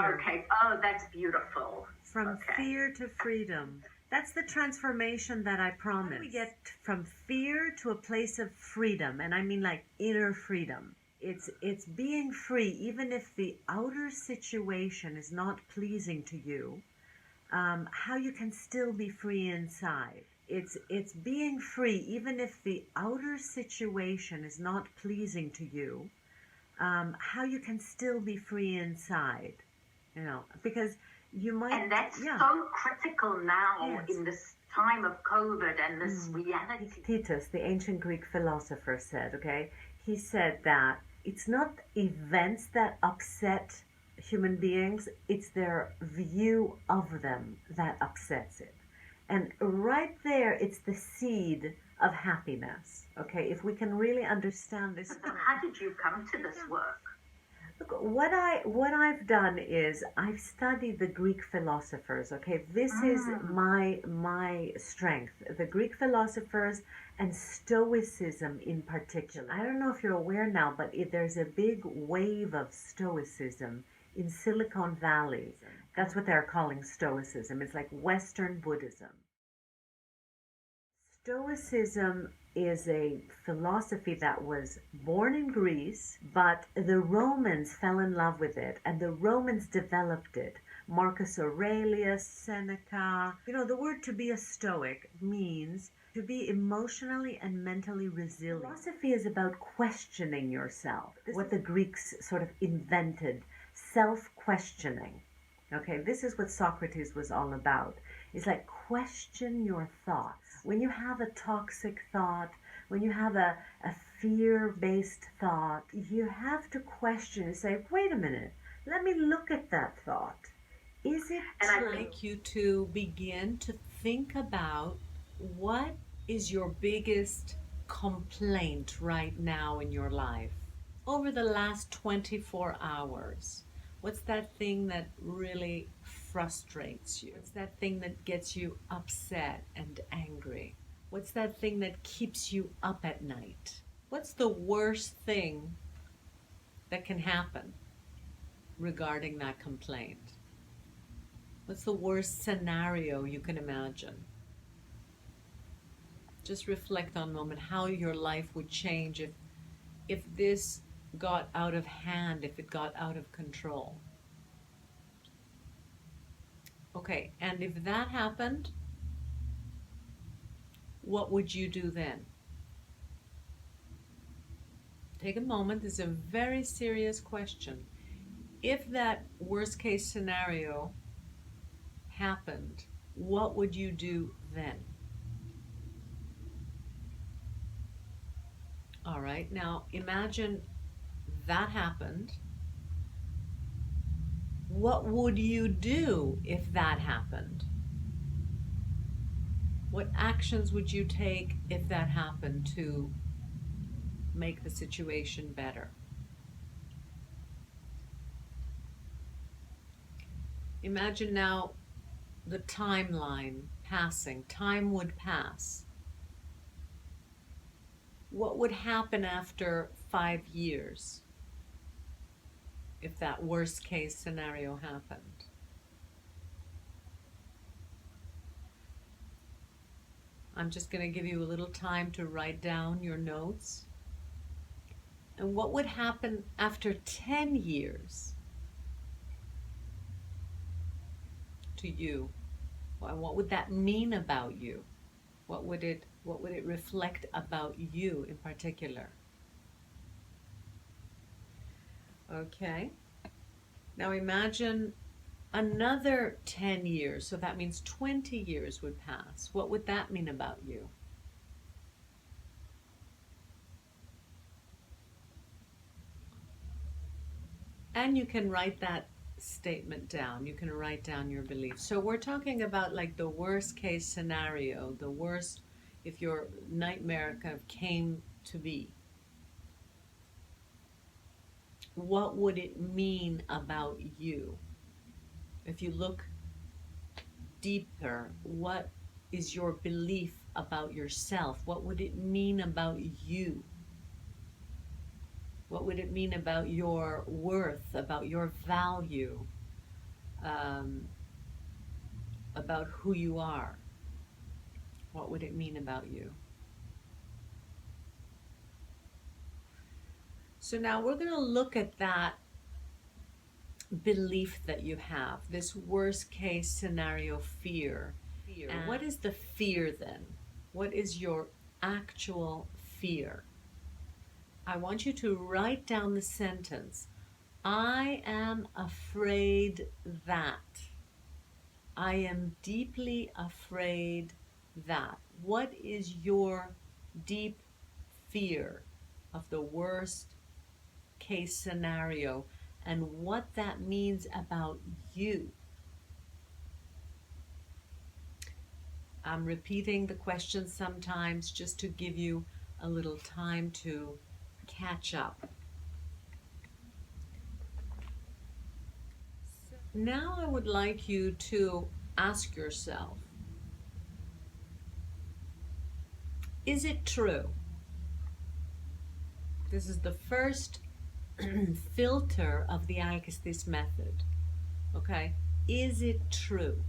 fear. Okay. Oh, that's beautiful. From fear to freedom. That's the transformation that I promise. How do we get from fear to a place of freedom? And I mean like inner freedom. It's being free even if the outer situation is not pleasing to you. How you can still be free inside. It's being free even if the outer situation is not pleasing to you. How you can still be free inside. You know, because you might. And that's so critical now in this time of COVID and this reality. Epictetus, the ancient Greek philosopher, said, okay, he said that it's not events that upset human beings, it's their view of them that upsets it. And right there, it's the seed of happiness. Okay, if we can really understand this. How did you come to this work? Look, what I've done is I've studied the Greek philosophers. Okay, this is my strength. The Greek philosophers and Stoicism in particular. I don't know if you're aware now, but there's a big wave of Stoicism in Silicon Valley. That's what they're calling Stoicism. It's like Western Buddhism. Stoicism is a philosophy that was born in Greece, but the Romans fell in love with it, and the Romans developed it. Marcus Aurelius, Seneca. You know, the word to be a Stoic means to be emotionally and mentally resilient. Philosophy is about questioning yourself. This is what the Greeks sort of invented, self-questioning. Okay, this is what Socrates was all about. It's like question your thoughts. When you have a toxic thought, when you have a fear-based thought, you have to question and say, wait a minute, let me look at that thought. Is it true? And I'd like you to begin to think about what is your biggest complaint right now in your life over the last 24 hours. What's that thing that really frustrates you? What's that thing that gets you upset and angry? What's that thing that keeps you up at night? What's the worst thing that can happen regarding that complaint? What's the worst scenario you can imagine? Just reflect on a moment how your life would change if this got out of hand, if it got out of control. Okay, and if that happened, what would you do then? Take a moment. This is a very serious question. If that worst case scenario happened, what would you do then? All right, now imagine that happened. What would you do if that happened? What actions would you take if that happened to make the situation better? Imagine now the timeline passing. Time would pass. What would happen after 5 years if that worst case scenario happened? I'm just going to give you a little time to write down your notes. And what would happen after 10 years to you? And what would that mean about you? What would it reflect about you in particular? Okay. Now imagine another 10 years. So that means 20 years would pass. What would that mean about you? And you can write that statement down. You can write down your beliefs. So we're talking about like the worst case scenario, the worst, if your nightmare kind of came to be. What would it mean about you? If you look deeper, what is your belief about yourself? What would it mean about you? What would it mean about your worth, about your value? um, about who you are, what would it mean about you? So now we're going to look at that belief that you have, this worst case scenario fear. What is the fear then? What is your actual fear? I want you to write down the sentence. I am afraid that. I am deeply afraid that. What is your deep fear of the worst case scenario and what that means about you? I'm repeating the question sometimes just to give you a little time to catch up. Now I would like you to ask yourself, is it true? This is the first filter of the Socratic Method. Okay? Is it true?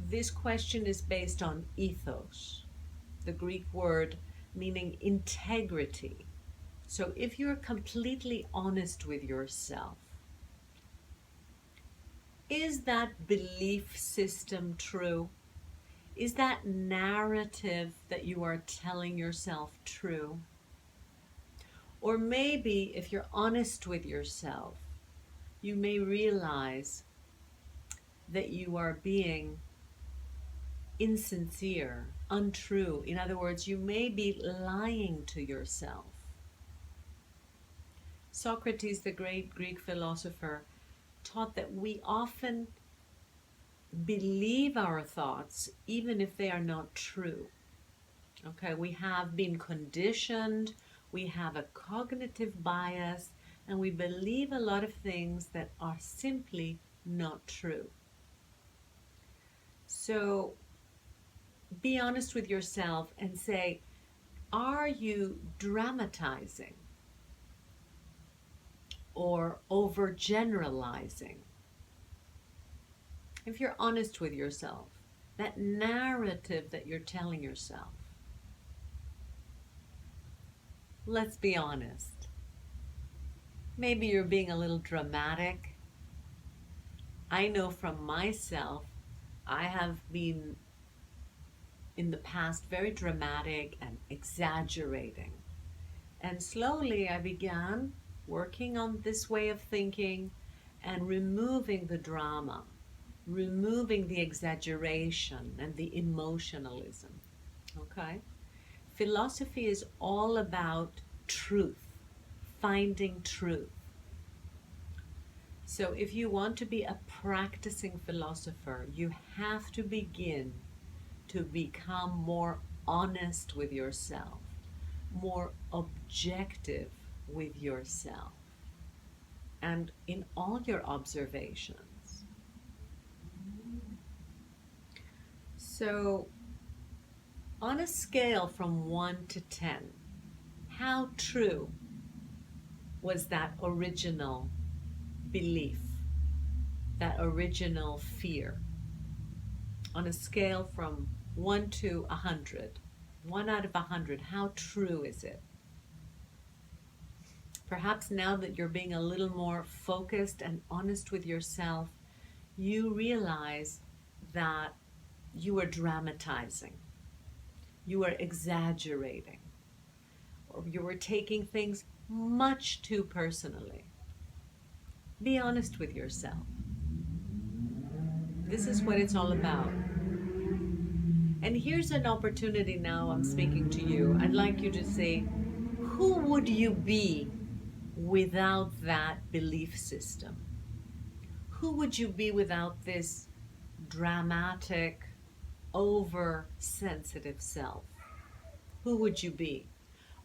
This question is based on ethos, the Greek word meaning integrity. So if you're completely honest with yourself, is that belief system true? Is that narrative that you are telling yourself true? Or maybe if you're honest with yourself, you may realize that you are being insincere, untrue. In other words, you may be lying to yourself. Socrates, the great Greek philosopher, taught that we often believe our thoughts even if they are not true. Okay, we have been conditioned, we have a cognitive bias, and we believe a lot of things that are simply not true. So be honest with yourself and say, are you dramatizing or overgeneralizing? If you're honest with yourself, that narrative that you're telling yourself, let's be honest. Maybe you're being a little dramatic. I know from myself, I have been in the past very dramatic and exaggerating. And slowly I began working on this way of thinking and removing the drama, removing the exaggeration and the emotionalism. Okay? Philosophy is all about truth, finding truth. So if you want to be a practicing philosopher, you have to begin to become more honest with yourself, more objective with yourself, and in all your observations. So, on a scale from 1 to 10, how true was that original belief, that original fear? On a scale from 1 to 100, 1 out of 100, how true is it? Perhaps now that you're being a little more focused and honest with yourself, you realize that you are dramatizing, you are exaggerating, or you are taking things much too personally. Be honest with yourself. This is what it's all about. And here's an opportunity now. I'm speaking to you. I'd like you to say, who would you be without that belief system? Who would you be without this dramatic, oversensitive self? Who would you be?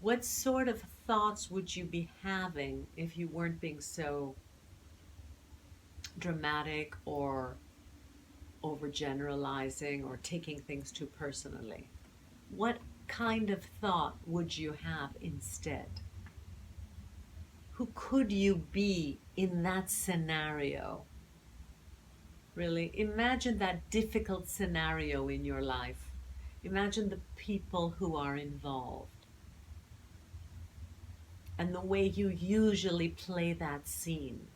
What sort of thoughts would you be having if you weren't being so dramatic or overgeneralizing or taking things too personally? What kind of thought would you have instead? Who could you be in that scenario? Really, imagine that difficult scenario in your life. Imagine the people who are involved and the way you usually play that scene.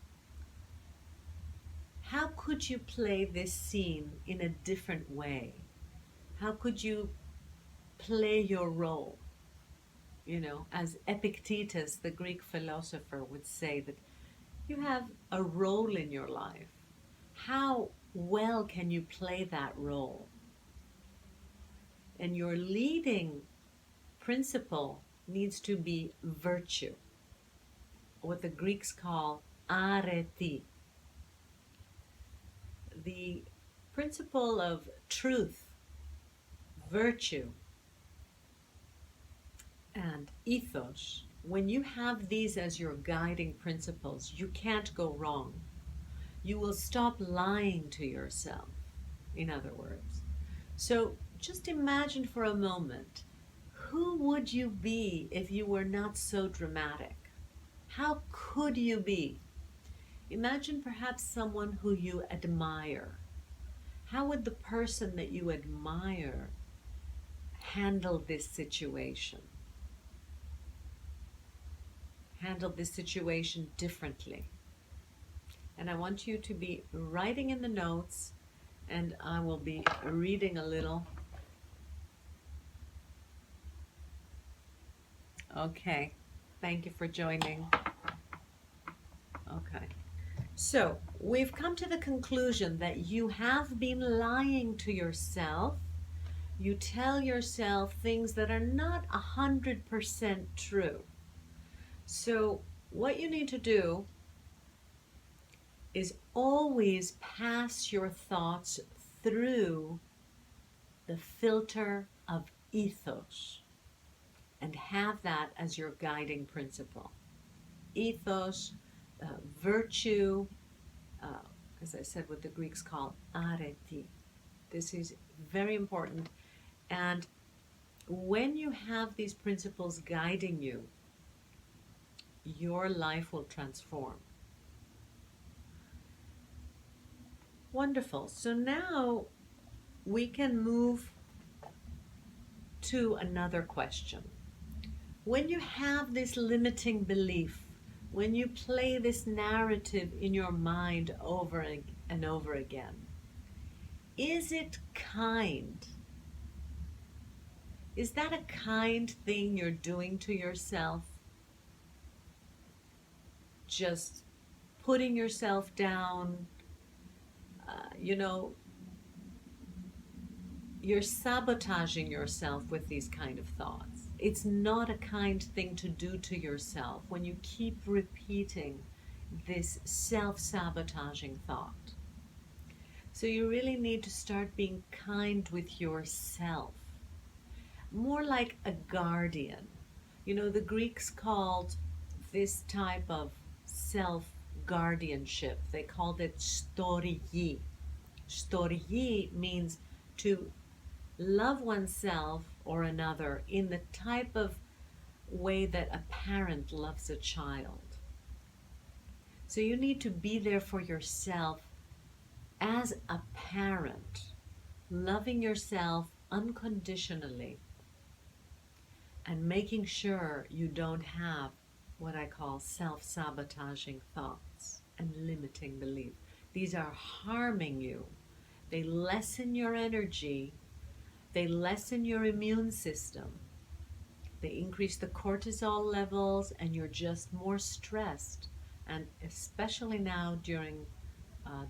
How could you play this scene in a different way? How could you play your role? You know, as Epictetus, the Greek philosopher, would say, that you have a role in your life. How well can you play that role? And your leading principle needs to be virtue, what the Greeks call areti, the principle of truth, virtue, and ethos. When you have these as your guiding principles, you can't go wrong. You will stop lying to yourself, in other words. So just imagine for a moment, who would you be if you were not so dramatic? How could you be? Imagine perhaps someone who you admire. How would the person that you admire handle this situation? Handle this situation differently. And I want you to be writing in the notes, and I will be reading a little. Okay, thank you for joining. Okay, so we've come to the conclusion that you have been lying to yourself. You tell yourself things that are not 100% true. So what you need to do is always pass your thoughts through the filter of ethos and have that as your guiding principle. Ethos, virtue, as I said, what the Greeks call areti. This is very important. And when you have these principles guiding you, your life will transform. Wonderful. So now we can move to another question. When you have this limiting belief, when you play this narrative in your mind over and over again, is it kind? Is that a kind thing you're doing to yourself? Just putting yourself down, you're sabotaging yourself with these kind of thoughts. It's not a kind thing to do to yourself when you keep repeating this self-sabotaging thought. So you really need to start being kind with yourself, more like a guardian. The Greeks called this type of self-guardianship, they called it storyi. Storyi means to love oneself or another in the type of way that a parent loves a child. So you need to be there for yourself as a parent, loving yourself unconditionally and making sure you don't have what I call self-sabotaging thoughts and limiting beliefs. These are harming you. They lessen your energy. They lessen your immune system. They increase the cortisol levels, and you're just more stressed. And especially now during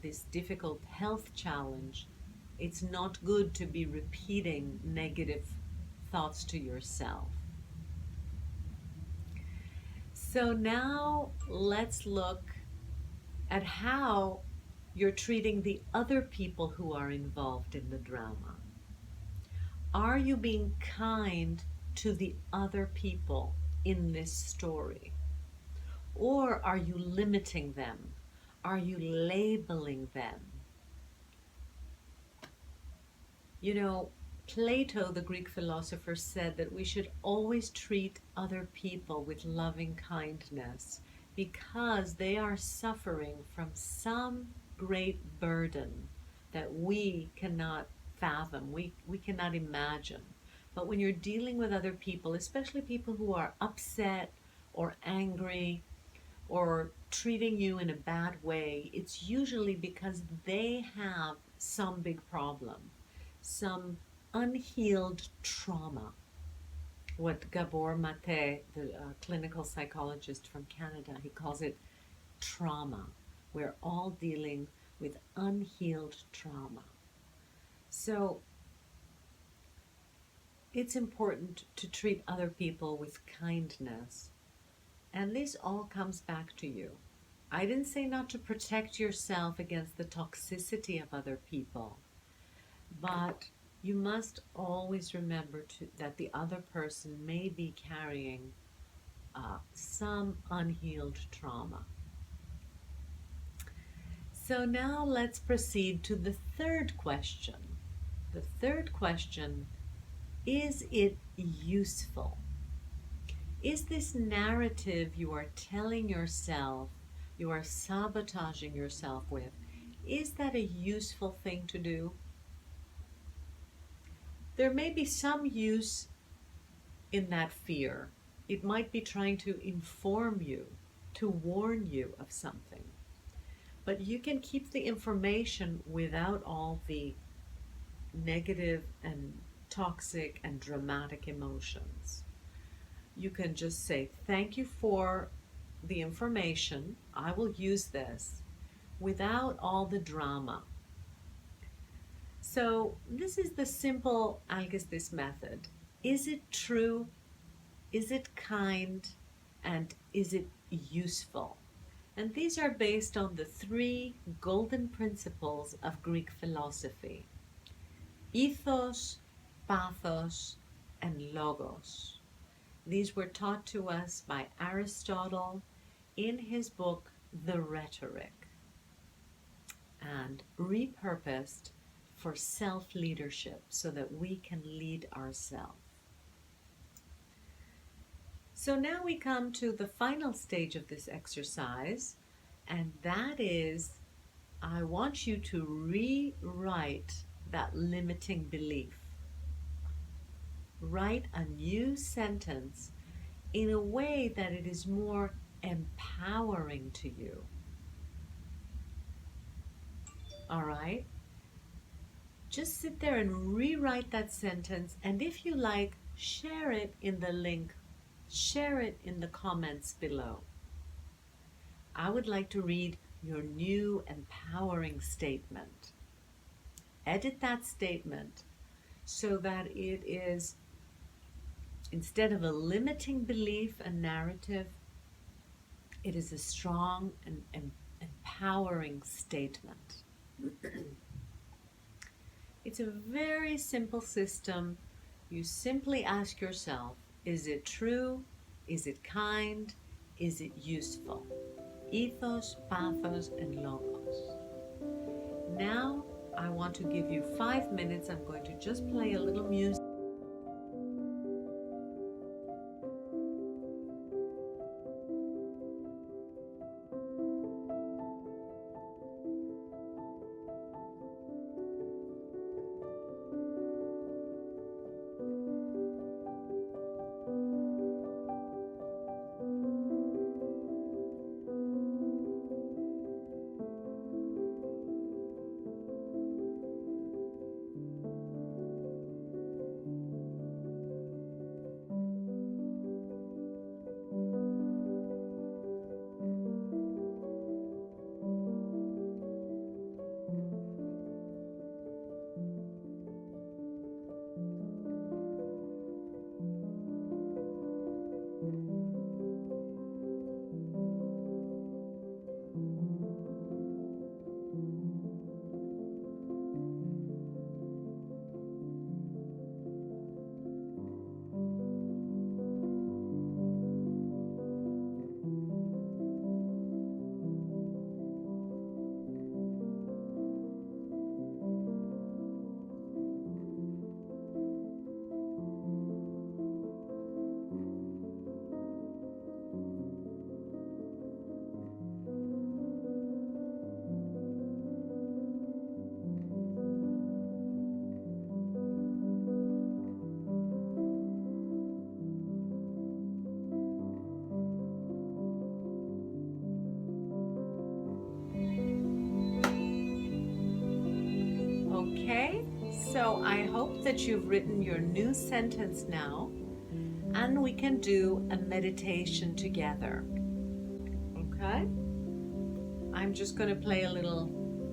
this difficult health challenge, it's not good to be repeating negative thoughts to yourself. So now let's look at how you're treating the other people who are involved in the drama. Are you being kind to the other people in this story? Or are you limiting them? Are you labeling them? Plato, the Greek philosopher, said that we should always treat other people with loving kindness because they are suffering from some great burden, that we cannot fathom, we cannot imagine. But when you're dealing with other people, especially people who are upset or angry or treating you in a bad way, it's usually because they have some big problem, some unhealed trauma. What Gabor Mate, the clinical psychologist from Canada, he calls it trauma. We're all dealing with unhealed trauma. So it's important to treat other people with kindness. And this all comes back to you. I didn't say not to protect yourself against the toxicity of other people, but you must always remember that the other person may be carrying some unhealed trauma. So now let's proceed to the third question. The third question, is it useful? Is this narrative you are telling yourself, you are sabotaging yourself with, is that a useful thing to do? There may be some use in that fear. It might be trying to inform you, to warn you of something. But you can keep the information without all the negative and toxic and dramatic emotions. You can just say, thank you for the information. I will use this without all the drama. So this is the simple Algestis method. Is it true? Is it kind? And is it useful? And these are based on the three golden principles of Greek philosophy: ethos, pathos, and logos. These were taught to us by Aristotle in his book, The Rhetoric, and repurposed for self-leadership so that we can lead ourselves. So now we come to the final stage of this exercise, and that is, I want you to rewrite that limiting belief. Write a new sentence in a way that it is more empowering to you. All right? Just sit there and rewrite that sentence, and if you like, share it in the link, share it in the comments below. I would like to read your new empowering statement. Edit that statement so that it is, instead of a limiting belief and narrative, it is a strong and empowering statement. It's a very simple system. You simply ask yourself, is it true? Is it kind? Is it useful? Ethos, pathos, and logos. Now I want to give you 5 minutes. I'm going to just play a little music. So I hope that you've written your new sentence now, and we can do a meditation together. Okay? I'm just going to play a little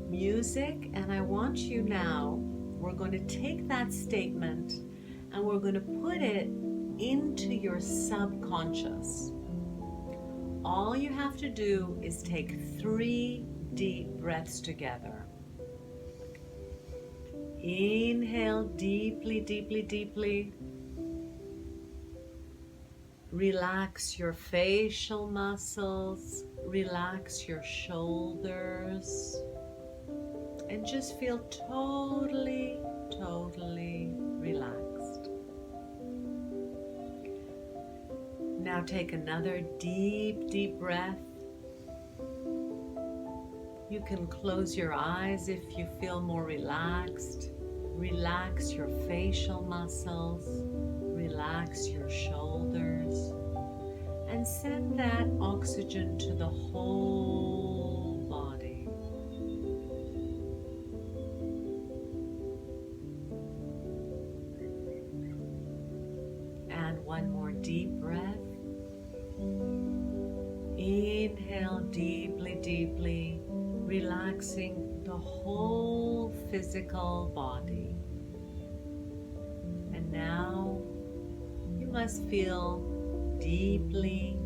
music, and I want you now, we're going to take that statement and we're going to put it into your subconscious. All you have to do is take 3 deep breaths together. Inhale deeply, deeply, deeply. Relax your facial muscles, relax your shoulders, and just feel totally, totally relaxed. Now take another deep, deep breath. You can close your eyes if you feel more relaxed. Relax your facial muscles, relax your shoulders, and send that oxygen to the whole body. And one more deep breath. Inhale deeply, deeply, relaxing the whole physical body. And now you must feel deeply,